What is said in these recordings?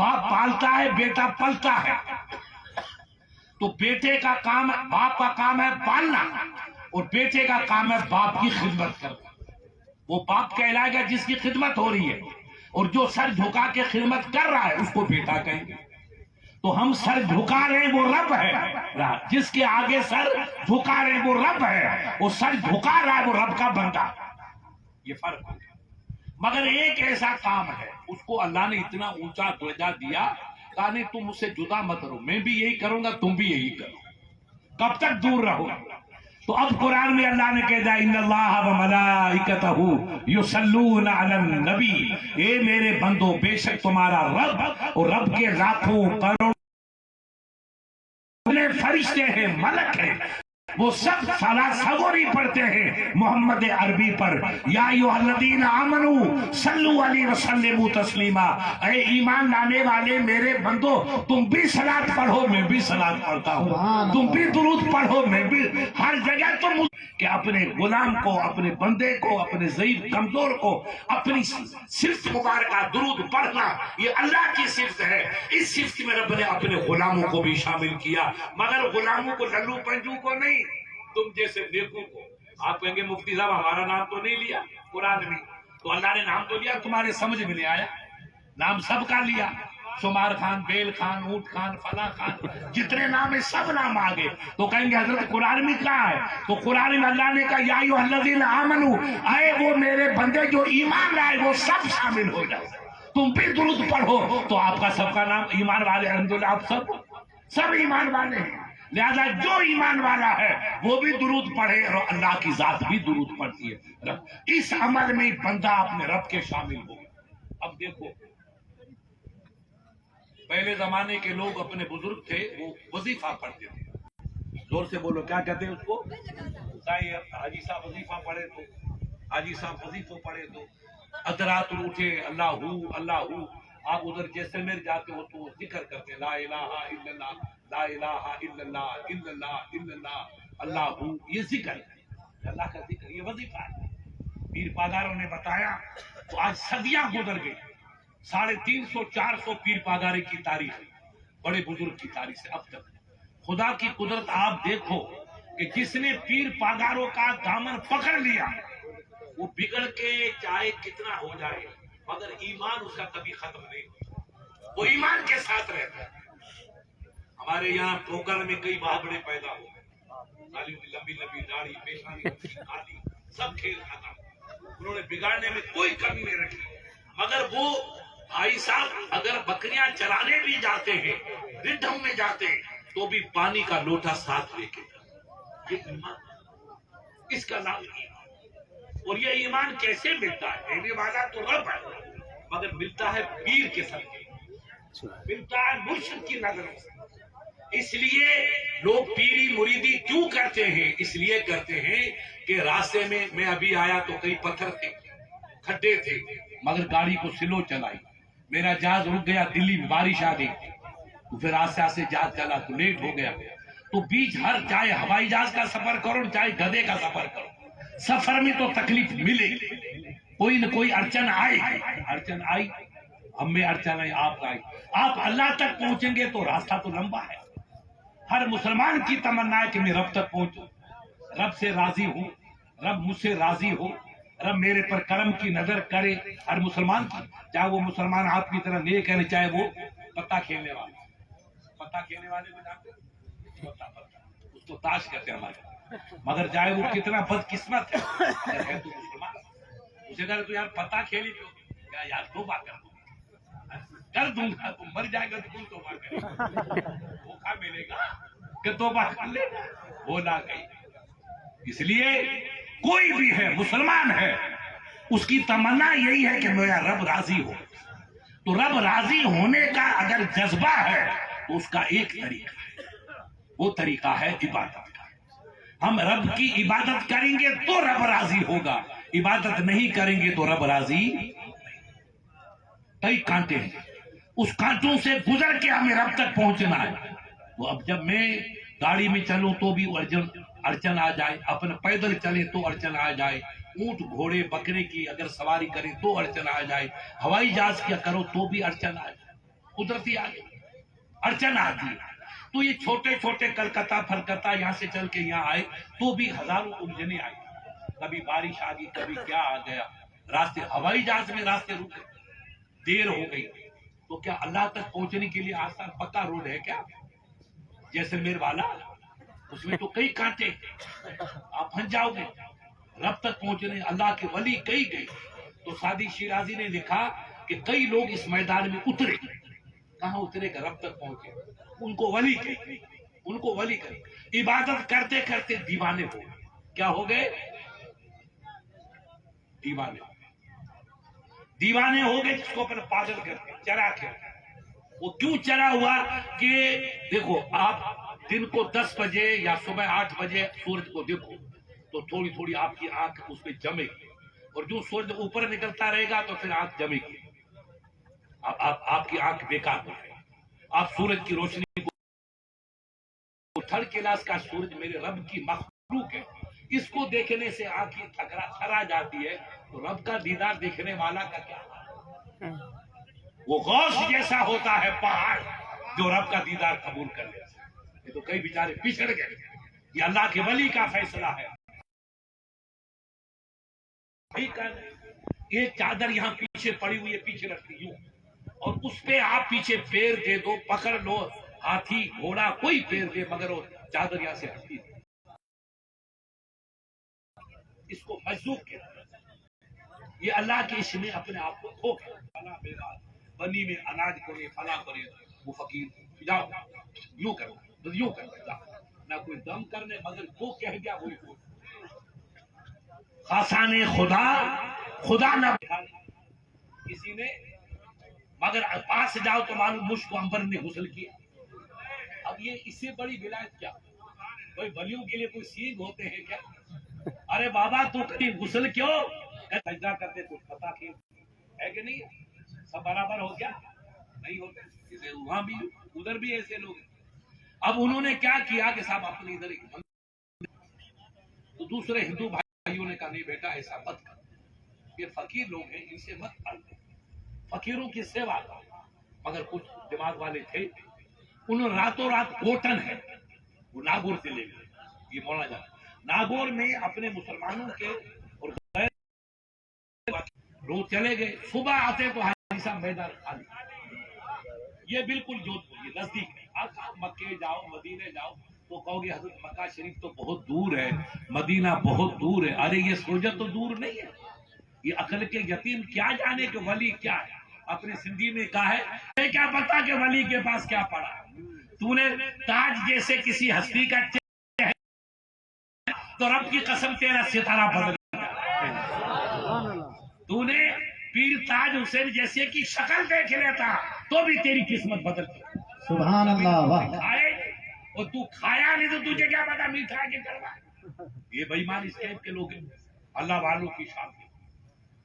باپ پالتا ہے، بیٹا پلتا ہے. تو بیٹے کا کام، باپ کا کام ہے پالنا، اور بیٹے کا کام ہے باپ کی خدمت کرنا. وہ باپ کہلائے گا جس کی خدمت ہو رہی ہے، اور جو سر جھکا کے خدمت کر رہا ہے اس کو بیٹا کہیں گے. تو ہم سر جھکا رہے ہیں وہ رب ہے، جس کے آگے سر جھکا رہے ہیں وہ رب ہے، وہ سر جھکا رہا ہے وہ رب کا بندہ. یہ فرق ہے. مگر ایک ایسا کام ہے اس کو اللہ نے اتنا اونچا درجہ دیا، کہا نہیں تم مجھ سے جدا مت رہو، میں بھی یہی کروں گا تم بھی یہی کرو. کب تک دور رہو؟ تو اب قرآن میں اللہ نے کہہ دیا ان اللہ و ملائکتہ یصلون علی النبی، اے میرے بندو بے شک تمہارا رب اور رب کے لاکھوں کروڑوں فرشتے ہیں، ملک ہیں، وہ سب صلاۃ سوری پڑھتے ہیں محمد عربی پر. یا ایھا الذین آمنوا صلوا علیہ وسلموا تسلیما، اے ایمان لانے والے میرے بندو تم بھی صلاۃ پڑھو میں بھی صلاۃ پڑھتا ہوں، تم بھی درود پڑھو میں بھی. ہر جگہ تم کہ اپنے غلام کو، اپنے بندے کو، اپنے ضعیف کمزور کو اپنی صفت مبارکہ درود پڑھنا یہ اللہ کی صفت ہے. اس صفت میں رب نے اپنے غلاموں کو بھی شامل کیا، مگر غلاموں کو للو پنجو کو نہیں، تم جیسے نیکوں کو. آپ کہیں گے مفتی صاحب ہمارا نام تو نہیں لیا قرآن میں، تو اللہ نے نام تو لیا، تمہارے سمجھ میں نہیں آیا. نام سب کا لیا، شمار خان، بیل خان، اونٹ خان، فلاں خان، جتنے نام ہیں سب نام آگے. تو کہیں گے حضرت قرآن میں کہا ہے؟ تو قرآن میں اللہ نے کہا یا ایھا الذین آمنوا، اے وہ میرے بندے جو ایمان لائے وہ سب شامل ہو جاؤ، تم بھی درود پڑھو. تو آپ کا سب کا نام ایمان والے، الحمدللہ آپ سب ایمان والے ہیں. لہذا جو ایمان والا ہے وہ بھی درود پڑھے، اور اللہ کی ذات بھی درود پڑھتی ہے. اس عمل میں بندہ اپنے رب کے شامل ہو. اب دیکھو پہلے زمانے کے لوگ اپنے بزرگ تھے وہ وظیفہ پڑھتے تھے. زور سے بولو کیا کہتے ہیں اس کو؟ حاجی صاحب وظیفہ پڑھے تو، حاجی صاحب وظیفہ پڑھے تو ادرات اٹھے اللہ ہو اللہ ہو. آپ ادھر جیسلمیر جاتے ہو تو ذکر کرتے لا الہ الا اللہ لا الہ الا اللہ الا اللہ الا اللہ اللہ ہو. یہ ذکر ہے، اللہ کا ذکر، یہ وظیفہ ہے. پیر پاداروں نے بتایا تو آج صدیاں گزر گئی، 350 400 پیر پادارے کی تاریخ ہے، بڑے بزرگ کی تاریخ سے اب تک. خدا کی قدرت آپ دیکھو کہ جس نے پیر پاداروں کا دامن پکڑ لیا وہ بگڑ کے چاہے کتنا ہو جائے مگر ایمان اس کا کبھی ختم نہیں ہوتا، وہ ایمان کے ساتھ رہتا ہے. ہمارے یہاں ٹوکر میں کئی بہاڑے پیدا ہوئے، لمبی لمبی داڑھی، پیشانی کالی، سب کھیل ختم. انہوں نے بگاڑنے میں کوئی کمی نہیں رکھی. مگر وہ بھائی صاحب اگر بکریاں چرانے بھی جاتے ہیں، رڈھوں میں جاتے ہیں تو بھی پانی کا لوٹا ساتھ لے کے. یہ ایمان، اس کا نام ایمان. اور یہ ایمان کیسے ملتا ہے؟ دینے والا تو رب ہے، مگر ملتا ہے پیر کے ساتھ، ملتا ہے مرشد کی نظروں سے. اس لیے لوگ پیری مریدی کیوں کرتے ہیں؟ اس لیے کرتے ہیں کہ راستے میں ابھی آیا تو کئی پتھر تھے، کھڈے تھے، مگر گاڑی کو سلو چلائی. میرا جہاز رک گیا، دلی میں بارش آ گئی تو پھر آستے آستے جہاز چلا تو لیٹ ہو گیا. تو بیچ ہر چاہے ہوائی جہاز کا سفر کرو چاہے گدھے کا سفر کرو، سفر میں تو تکلیف ملے، کوئی نہ کوئی اڑچن آئی. اڑچن آئی، ہم میں اڑچن آئی، آپ آئی. آپ اللہ تک پہنچیں گے تو راستہ تو لمبا ہے. ہر مسلمان کی تمنا ہے کہ میں رب تک پہنچوں، رب سے راضی ہوں، رب مجھ سے راضی ہو، رب میرے پر کرم کی نظر کرے. ہر مسلمان کی، چاہے وہ مسلمان آپ کی طرح نیک ہے، چاہے وہ پتہ کھیلنے والے. پتہ کھیلنے والے کو جانتے ہیں؟ اس کو تاش کہتے ہیں ہمارے. مگر چاہے وہ کتنا بد قسمت ہے تو مسلمان، اسے کہا تو یار پتہ کھیلی تو یار توبہ کر دوں گا، تو مر جائے گا تو کون توبہ کرے گا؟ دھوکہ ملے گا کہ توبہ کر لے، وہ نہ گئی. اس لیے کوئی بھی ہے مسلمان ہے اس کی تمنا یہی ہے کہ میرا رب راضی ہو. تو رب راضی ہونے کا اگر جذبہ ہے تو اس کا ایک طریقہ ہے، وہ طریقہ ہے عبادت کا. ہم رب کی عبادت کریں گے تو رب راضی ہوگا، عبادت نہیں کریں گے تو رب راضی. کئی کانٹے ہیں، اس کانٹوں سے گزر کے ہمیں رب تک پہنچنا ہے. وہ اب جب میں گاڑی میں چلوں تو بھی اڑچن آ جائے، اپنے پیدل چلے تو اڑچن آ جائے، اونٹ گھوڑے بکرے کی اگر سواری کرے تو اڑچن آ جائے، ہوائی جہاز کیا کرو تو بھی اڑچن آ جائے. قدرتی آ گئی، اڑچن آتی ہے. تو یہ چھوٹے چھوٹے کلکتہ پھلکتہ یہاں سے چل کے یہاں آئے تو بھی ہزاروں الجھنیں آئی. کبھی بارش آ گئی، کبھی کیا آ گیا، راستے ہوائی جہاز میں راستے رکے، دیر ہو گئی. تو کیا اللہ تک پہنچنے کے لیے آسان پکا روڈ ہے کیا؟ جیسلمیر والا اس میں تو کئی کانٹے، آپ پھنس جاؤ گے. رب تک پہنچنے اللہ کے ولی کئی گئے. تو سعدی شیرازی نے لکھا کہ کئی لوگ اس میدان میں اترے. کہاں اترے گا؟ رب تک پہنچے. ان کو ولی کہے، ان کو ولی کہے. عبادت کرتے کرتے دیوانے ہو گئے. کیا ہو گئے؟ دیوانے. دیوانے ہو گئے جس کو اپنے پاگل کرتے چرا کے. وہ کیوں چرا ہوا کہ دیکھو آپ دن کو 10 بجے یا صبح 8 بجے سورج کو دیکھو تو تھوڑی تھوڑی آپ کی آنکھ اس پہ جمے گی، اور جو سورج اوپر نکلتا رہے گا تو پھر آنکھ جمے گی. آپ کی آنکھ بیکار ہو جائے گی. آپ سورج کی روشنی کو تھرڈ کلاس کا سورج میرے رب کی مخلوق ہے، اس کو دیکھنے سے آنکھیں تھرا جاتی ہے. تو رب کا دیدار دیکھنے والا کا کیا؟ وہ غوث جیسا ہوتا ہے پہاڑ جو رب کا دیدار قبول کر لے. یہ تو کئی بیچارے پچھڑ گئے. یہ اللہ کے ولی کا فیصلہ ہے. ایک چادر یہاں پیچھے پڑی ہوئی ہے، پیچھے رکھتی یوں، اور اس پہ آپ پیچھے پیر دے دو، پکڑ لو، ہاتھی گھوڑا کوئی پیر دے مگر وہ چادر یہاں سے ہٹتی ہے. اس کو مجذوب کہتے ہیں. یہ اللہ کے عشق میں اپنے آپ کو کھو گیا. بنی میں اناج کرے فلاں کرے، وہ فقیر جاؤ یوں کرو یوں کرو، نہ کوئی دم کرنے مگر جو کہہ گیا وہی ہو. خاصان خدا خدا نہ کسی نے، مگر پاس سے جاؤ تو معلوم مشک و عنبر نے غسل کیا. اب یہ اس سے بڑی ولایت کیا؟ کوئی ولیوں کے لیے کوئی سیگ ہوتے ہیں کیا؟ ارے بابا تو کبھی غسل کیوں سجدہ کرتے کچھ پتا کہ ہے کہ نہیں؟ سب برابر ہو گیا؟ نہیں ہوتے. وہاں بھی ادھر بھی ایسے لوگ ہیں. اب انہوں نے کیا کیا کہ صاحب اپنے ادھر تو دوسرے ہندو بھائیوں نے کہا نہیں بیٹا ایسا مت کر، یہ فقیر لوگ ہیں ان سے مت پڑھ، فقیروں کی سیوا کر. مگر کچھ دماغ والے تھے، انہوں نے راتوں رات کوٹن ہے وہ ناگور سے لے گئے. یہ مولانا جان ناگور میں اپنے مسلمانوں کے اور روز چلے گئے. صبح آتے تو حاجی صاحب میدان خالی. یہ بالکل جودھ پور یہ نزدیک ہے. آپ مکے جاؤ مدینے جاؤ تو کہو گے حضرت مکہ شریف تو بہت دور ہے، مدینہ بہت دور ہے. ارے یہ سوجت تو دور نہیں ہے. یہ عقل کے یتیم کیا جانے کہ ولی کیا ہے. اپنے سندھی میں کہا ہے کیا پتا کہ ولی کے پاس کیا پڑا. تو نے تاج جیسے کسی ہستی کا تو رب کی قسم تیرا ستارہ بدل گیا. تو نے پیر تاج حسین جیسے کی شکل دیکھ لیتا تو بھی تیری قسمت بدلتی. سبحان اللہ. کھائے اور تو کھایا نہیں تو تجھے کیا پتا میٹھا کے کروا. یہ بے ایمان اس ٹائپ کے لوگ ہیں اللہ والوں کی شان.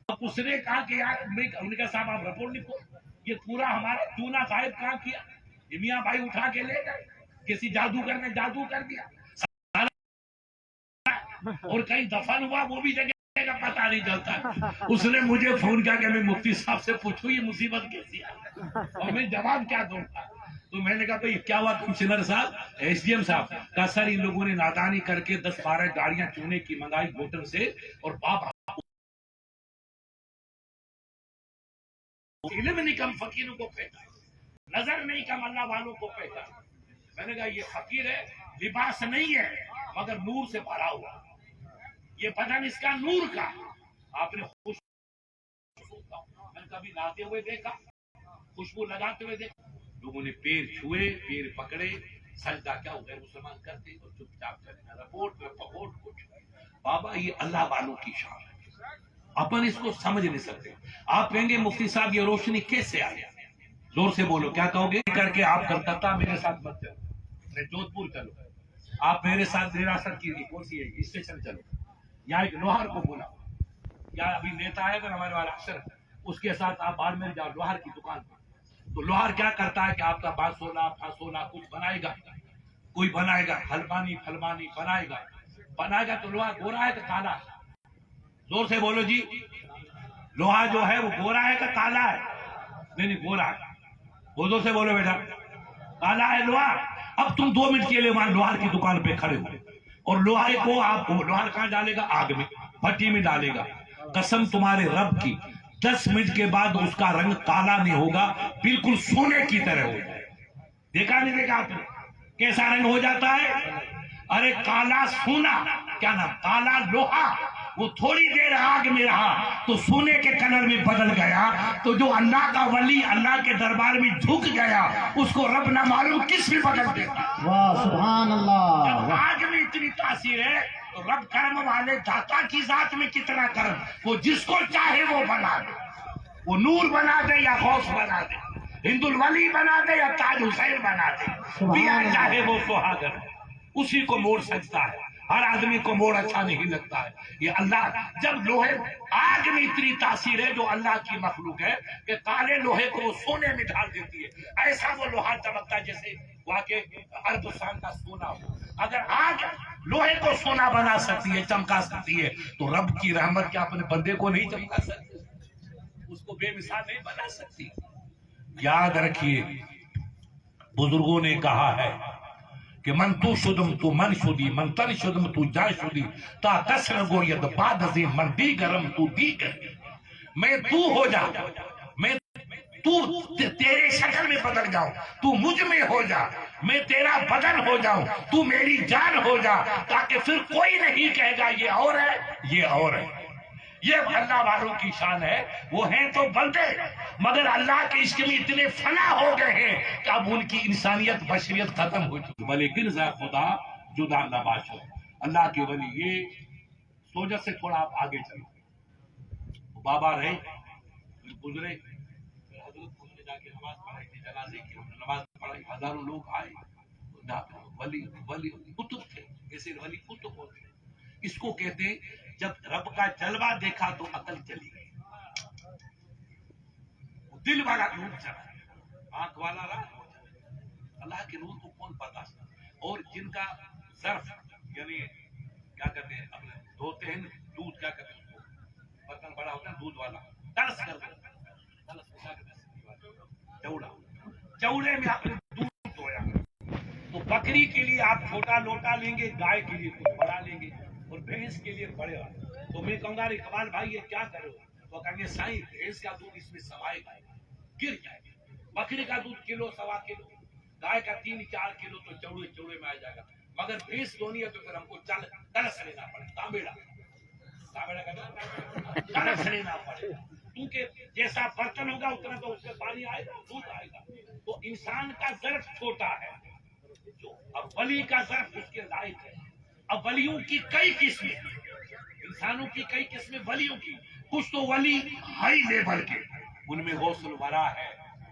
اب اس نے کہا کہ یار ان کا صاحب آپ رپورٹ لکھو، یہ پورا ہمارا چونا غائب کہاں کیا. یہ میاں بھائی اٹھا کے لے گئے، کسی جادوگر نے جادو کر دیا اور کہیں دفن ہوا وہ بھی جگہ کا پتہ نہیں چلتا. اس نے مجھے فون کیا کہ میں مفتی صاحب سے پوچھوں یہ مصیبت کیسی ہے اور میں جواب کیا دوں. تو میں نے کہا بھائی کیا ہوا کمشنر صاحب ایس ڈی ایم صاحب کا سر ان لوگوں نے نادانی کر کے 10-12 گاڑیاں چونے کی منگائی ہوٹل سے اور باپ علم نہیں کم فقیروں کو پہچان، نظر نہیں کم اللہ والوں کو پہچان. میں نے کہا یہ فقیر ہے لباس نہیں ہے مگر نور سے بھرا ہوا. یہ بدن اس کا نور کا. آپ نے میں نے کبھی نہاتے ہوئے دیکھا، خوشبو لگاتے ہوئے دیکھا. لوگوں نے پیر چھوئے، پیر پکڑے، سجدہ کیا ہو گئے مسلمان کرتے اور چپ چاپ کرتے رپورٹ میں پپورٹ کچھ. بابا یہ اللہ والوں کی شان ہے، اپن اس کو سمجھ نہیں سکتے. آپ کہیں گے مفتی صاحب یہ روشنی کیسے آئی؟ زور سے بولو کیا کہو گے؟ کر کے آپ کلکتہ میرے ساتھ مت چلو، جودھ پور چلو. آپ میرے ساتھ ریاست کی کون سی ہے اسٹیشن چلو، یا ایک لوہار کو بولا، یا ابھی نیتا ہے ہمارے والا اکثر اس کے ساتھ آپ باہر میں جاؤ لوہار کی دکان پہ. تو لوہار کیا کرتا ہے کہ آپ کا 516 کچھ بنائے گا، کوئی بنائے گا حلبانی پھلبانی بنائے گا تو لوہا گورا ہے کہ کالا ہے؟ زور سے بولو جی. لوہا جو ہے وہ گورا ہے کہ کالا ہے؟ نہیں گورا ہے. اردو سے بولو بیٹا. کالا ہے لوہا. اب تم 2 منٹ کے لیے وہاں لوہار کی دکان پہ کھڑے ہو اور لوہے کو آپ لوہار کہاں ڈالے گا؟ آگ میں، بھٹی میں ڈالے گا. قسم تمہارے رب کی 10 منٹ کے بعد اس کا رنگ کالا نہیں ہوگا، بالکل سونے کی طرح ہو جائے. دیکھا نہیں دیکھا آپ نے کیسا رنگ ہو جاتا ہے؟ ارے کالا سونا، کیا نام، کالا لوہا، وہ تھوڑی دیر آگ میں رہا تو سونے کے کلر میں بدل گیا. تو جو اللہ کا ولی اللہ کے دربار میں جھک گیا اس کو رب نہ معلوم کس میں بدل دیتا. واہ سبحان اللہ. جب آگ میں اتنی تاثیر ہے تو رب کرم والے داتا کی ذات میں کتنا کرم، وہ جس کو چاہے وہ بنا دے. وہ نور بنا دے یا غوث بنا دے، ہند الولی بنا دے یا تاج حسین بنا دے، پیا چاہے وہ سہاگر، اسی کو موڑ سکتا ہے. ہر آدمی کو موڑ اچھا نہیں لگتا ہے. یہ اللہ جب لوہے آگ میں اتنی تاثیر ہے جو اللہ کی مخلوق ہے کہ کالے لوہے کو وہ سونے میں ڈال دیتی ہے. ایسا وہ لوہا چمکتا ہے جیسے واقع عربستان کا سونا ہو. اگر آگ لوہے کو سونا بنا سکتی ہے، چمکا سکتی ہے، تو رب کی رحمت کیا اپنے بندے کو نہیں چمکا سکتی؟ اس کو بے مثال نہیں بنا سکتی؟ یاد رکھیے بزرگوں نے کہا ہے کہ من تو شدم تو من شدی، من تن شدم تو جا شدی، تا کسر گو ید بعد ازیں من دیگرم تو دیگر. میں تو ہو جا، میں تو تیرے شکل میں بدل جاؤں، تو مجھ میں ہو جا، میں تیرا بدن ہو جاؤں، تو میری جان ہو جا، تاکہ پھر کوئی نہیں کہے گا یہ اور ہے یہ اور ہے. یہ اللہ والوں کی شان ہے. وہ ہیں تو بندے مگر اللہ کے عشق میں اتنے فنا ہو گئے ہیں کہ اب ان کی انسانیت بشریت ختم ہو چکی. ولیکن ذا خدا جدا نہ باشو. اللہ کے ولی یہ سوجت سے تھوڑا آپ آگے چلو. بابا رہے گزرے، حضرت نے جا کے نماز پڑھائی تھی، جنازے کی نماز پڑھائی، ہزاروں لوگ آئے. ولی ولی کتب تھے، ایسے ولی کتب ہوتے. اس کو کہتے ہیں جب رب کا جلوہ دیکھا تو عقل چلی گئی، دل والا نور چلا، آنکھ والا رہا. اللہ کے نور کو کون بتا سکتا؟ اور جن کا ظرف یعنی کیا کہتے ہیں اپنے دھوتے ہیں دودھ، کیا کہتے ہیں برتن بڑا ہوتا ہے دودھ والا، ترس کر چوڑا، چوڑے میں آپ نے دودھ دھویا. تو بکری کے لیے آپ چھوٹا لوٹا لیں گے، گائے کے لیے کچھ بڑا لیں گے، اور بھینس کے لیے بڑے والا. تو میں کہوں گا اقبال بھائی یہ کیا کرو؟ تو کہیں گے سائیں بھینس کا دودھ اس میں سوائے گا، گر جائے گا. بکری کا دودھ کلو سوا کلو، گائے کا 3-4 کلو تو چوڑے چوڑے میں آ جائے گا. مگر بھینس دونی ہے تو پھر ہم کو ترس لینا پڑے، تانبیڑا ترس لینا پڑے گا. کیونکہ جیسا برتن ہوگا اتنا تو اس سے پانی آئے گا، دودھ آئے گا. تو انسان کا ظرف چھوٹا ہے، اب ولی کا ظرف اس کے لائق ہے. اب ولیوں کی کئی قسمیں، انسانوں کی کئی قسمیں ولیوں کی. کچھ تو ولی ہائی لیول کے، ان میں غوث الورا ہے،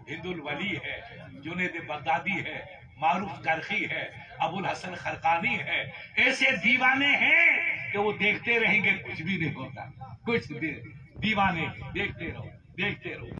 ہند الولی ہے، جنید بغدادی ہے، معروف کرخی ہے، ابو الحسن خرقانی ہے. ایسے دیوانے ہیں کہ وہ دیکھتے رہیں گے کچھ بھی نہیں ہوتا. کچھ دیوانے دیکھتے رہو دیکھتے رہو.